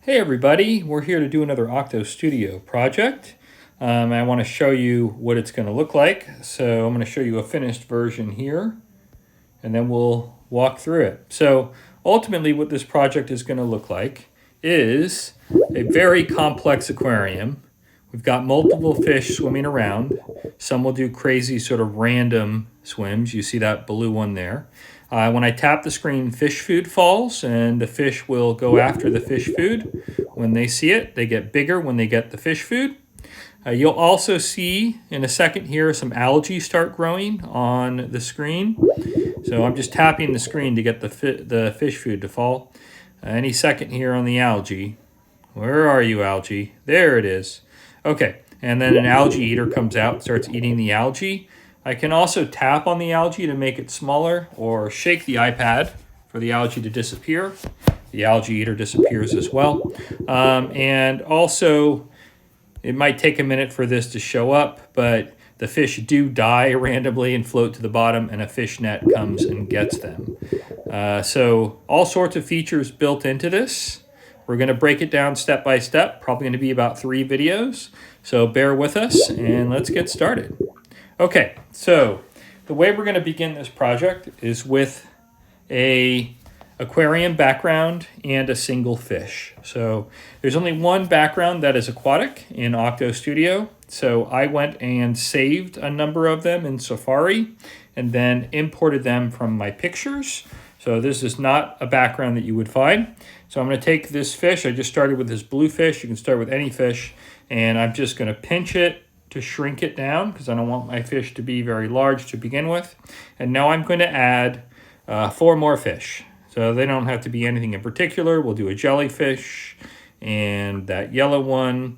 Hey everybody, we're here to do another OctoStudio project. I want to show you what it's going to look like. So I'm going to show you a finished version here, and then we'll walk through it. So ultimately what this project is going to look like is a very complex aquarium. We've got multiple fish swimming around. Some will do crazy sort of random swims. You see that blue one there. When I tap the screen, fish food falls, and the fish will go after the fish food. When they see it, they get bigger when they get the fish food. You'll also see in a second here some algae start growing on the screen. So I'm just tapping the screen to get the fish food to fall. Any second here on the algae. Where are you, algae? There it is. Okay, and then an algae eater comes out, starts eating the algae. I can also tap on the algae to make it smaller, or shake the iPad for the algae to disappear. The algae eater disappears as well. And also, it might take a minute for this to show up, but the fish do die randomly and float to the bottom, and a fish net comes and gets them. So all sorts of features built into this. We're going to break it down step by step, probably going to be about 3 videos. So bear with us and let's get started. Okay, so the way we're going to begin this project is with a aquarium background and a single fish. So there's only one background that is aquatic in OctoStudio. So I went and saved a number of them in Safari and then imported them from my pictures. So this is not a background that you would find. So I'm going to take this fish. I just started with this blue fish. You can start with any fish. And I'm just going to pinch it to shrink it down because I don't want my fish to be very large to begin with. And now I'm going to add 4 more fish. So they don't have to be anything in particular. We'll do a jellyfish and that yellow one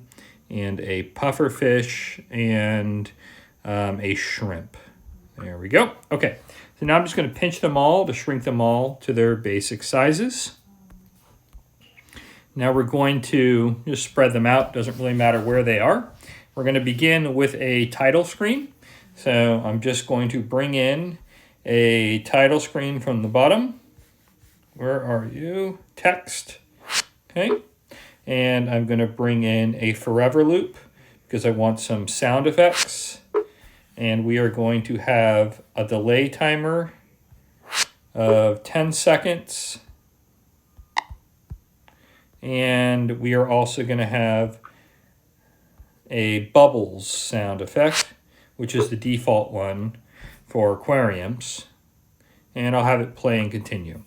and a puffer fish and a shrimp. There we go. Okay, so now I'm just going to pinch them all to shrink them all to their basic sizes. Now we're going to just spread them out. Doesn't really matter where they are. We're going to begin with a title screen. So I'm just going to bring in a title screen from the bottom. Where are you? Text. Okay. And I'm going to bring in a forever loop because I want some sound effects. And we are going to have a delay timer of 10 seconds. And we are also going to have a bubbles sound effect, which is the default one for aquariums. And I'll have it play and continue.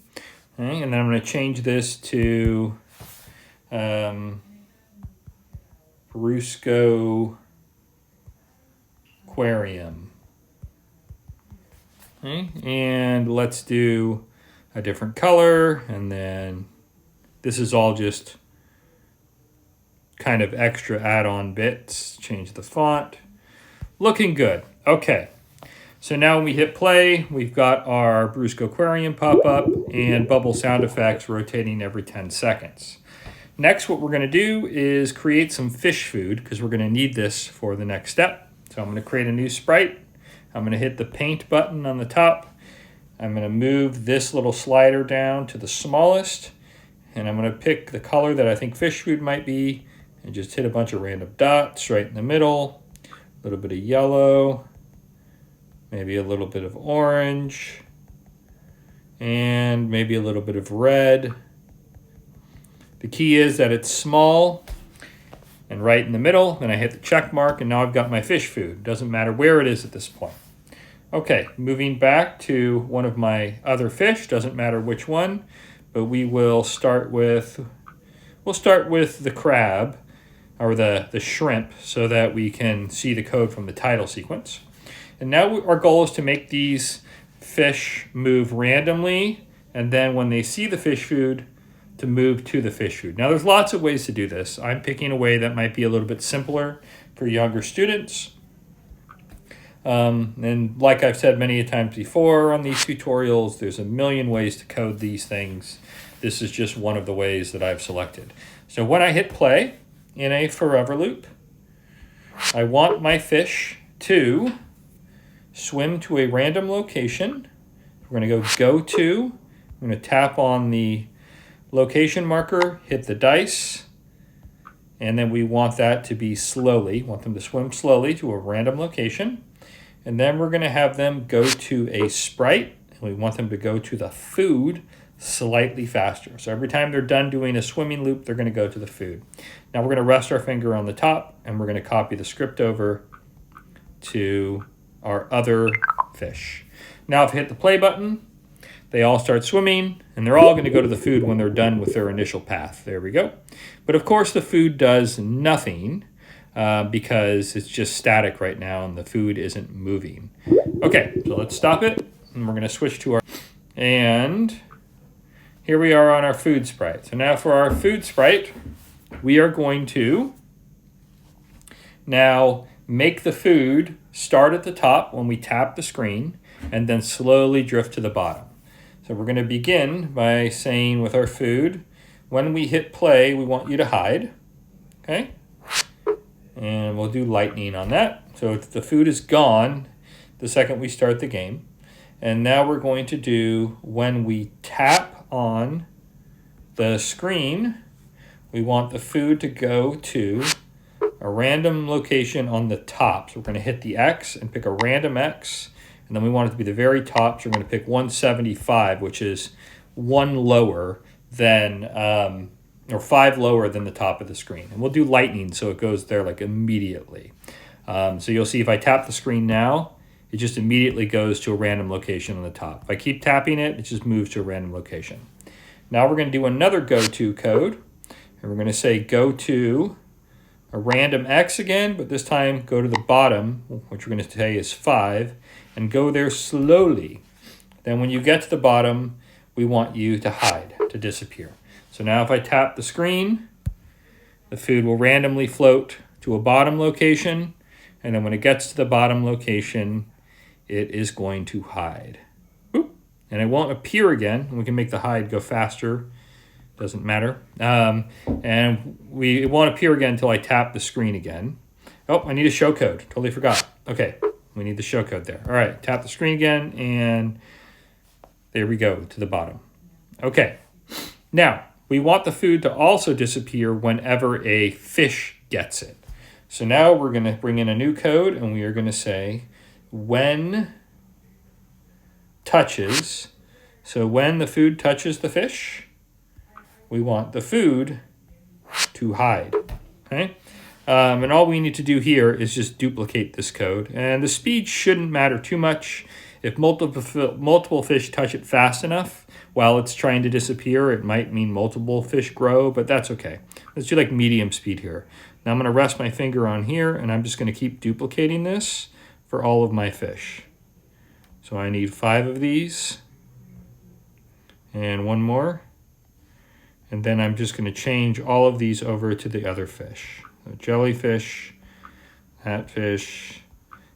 Okay, and then I'm going to change this to Brusco Aquarium. Okay, and let's do a different color, and then this is all just kind of extra add-on bits. Change the font. Looking good. Okay. So now when we hit play, we've got our Brusco Aquarium pop up and bubble sound effects rotating every 10 seconds. Next, what we're going to do is create some fish food because we're going to need this for the next step. So I'm going to create a new sprite. I'm going to hit the paint button on the top. I'm going to move this little slider down to the smallest. And I'm going to pick the color that I think fish food might be and just hit a bunch of random dots right in the middle. A little bit of yellow, maybe a little bit of orange, and maybe a little bit of red. The key is that it's small and right in the middle. Then I hit the check mark and now I've got my fish food. Doesn't matter where it is at this point. Okay, moving back to one of my other fish, doesn't matter which one. But we will start with, the crab, or the shrimp, so that we can see the code from the title sequence. And now our goal is to make these fish move randomly, and then when they see the fish food, to move to the fish food. Now there's lots of ways to do this. I'm picking a way that might be a little bit simpler for younger students. And like I've said many times before on these tutorials, there's a million ways to code these things. This is just one of the ways that I've selected. So when I hit play in a forever loop, I want my fish to swim to a random location. We're going to go to. I'm going to tap on the location marker, hit the dice, And then we want that to be slowly, want them to swim slowly to a random location. And then we're going to have them go to a sprite, and we want them to go to the food slightly faster. So every time they're done doing a swimming loop, they're going to go to the food. Now we're going to rest our finger on the top, and we're going to copy the script over to our other fish. Now if I hit the play button, they all start swimming, and they're all going to go to the food when they're done with their initial path. There we go. But of course the food does nothing because it's just static right now and the food isn't moving. Okay, so let's stop it, and we're going to switch to our... And here we are on our food sprite. So now for our food sprite, we are going to now make the food start at the top when we tap the screen and then slowly drift to the bottom. So we're going to begin by saying with our food, when we hit play, we want you to hide. Okay? And we'll do lightning on that. So the food is gone the second we start the game. And now we're going to do when we tap on the screen, we want the food to go to a random location on the top. So we're going to hit the X and pick a random X. And then we want it to be the very top. So we're going to pick 175, which is one lower than, or 5 lower than the top of the screen. And we'll do lightning so it goes there like immediately. So you'll see if I tap the screen now, it just immediately goes to a random location on the top. If I keep tapping it, it just moves to a random location. Now we're going to do another go-to code. And we're going to say go to a random X again, but this time go to the bottom, which we're going to say is 5, and go there slowly. Then when you get to the bottom, we want you to hide, to disappear. So now if I tap the screen, the food will randomly float to a bottom location, and then when it gets to the bottom location, it is going to hide. Boop. And it won't appear again. We can make the hide go faster. Doesn't matter. And it won't appear again until I tap the screen again. Oh, I need a show code. Totally forgot. Okay, we need the show code there. All right, tap the screen again, and there we go to the bottom. Okay, now we want the food to also disappear whenever a fish gets it. So now we're going to bring in a new code, and we are going to say when touches. So when the food touches the fish, we want the food to hide, okay? And all we need to do here is just duplicate this code. And the speed shouldn't matter too much. If multiple fish touch it fast enough while it's trying to disappear, it might mean multiple fish grow, but that's okay. Let's do like medium speed here. Now I'm going to rest my finger on here, and I'm just going to keep duplicating this for all of my fish. So I need 5 of these and 1 more. And then I'm just going to change all of these over to the other fish. So jellyfish, that fish,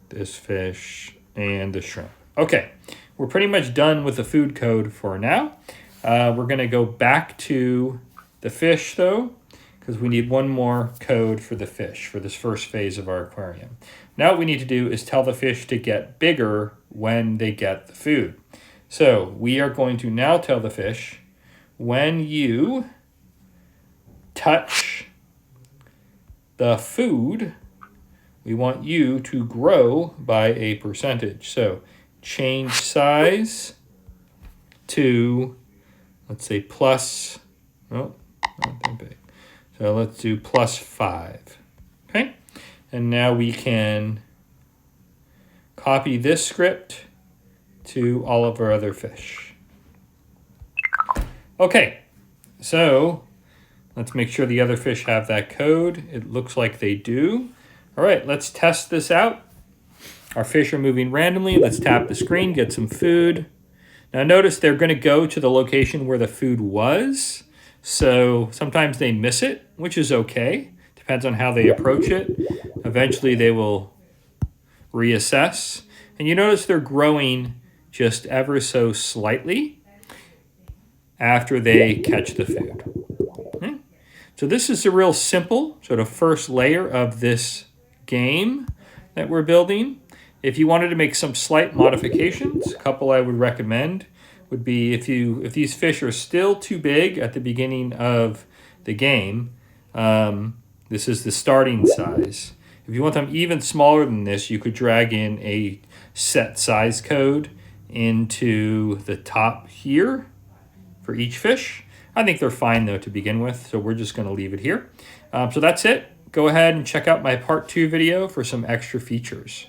this fish, and the shrimp. Okay, we're pretty much done with the food code for now. We're going to go back to the fish, though, because we need one more code for the fish for this first phase of our aquarium. Now what we need to do is tell the fish to get bigger when they get the food. So we are going to now tell the fish, when you touch the food, we want you to grow by a percentage. So change size to, let's say plus, oh, not that big. So let's do +5, okay? And now we can copy this script to all of our other fish. Okay, so let's make sure the other fish have that code. It looks like they do. All right, let's test this out. Our fish are moving randomly. Let's tap the screen, get some food. Now notice they're going to go to the location where the food was. So sometimes they miss it, which is okay. Depends on how they approach it. Eventually they will reassess. And you notice they're growing just ever so slightly after they catch the food. Okay. So this is a real simple sort of first layer of this game that we're building. If you wanted to make some slight modifications, a couple I would recommend would be if these fish are still too big at the beginning of the game, This is the starting size. If you want them even smaller than this, you could drag in a set size code into the top here for each fish. I think they're fine though to begin with, so we're just going to leave it here. So that's it. Go ahead and check out my part 2 video for some extra features.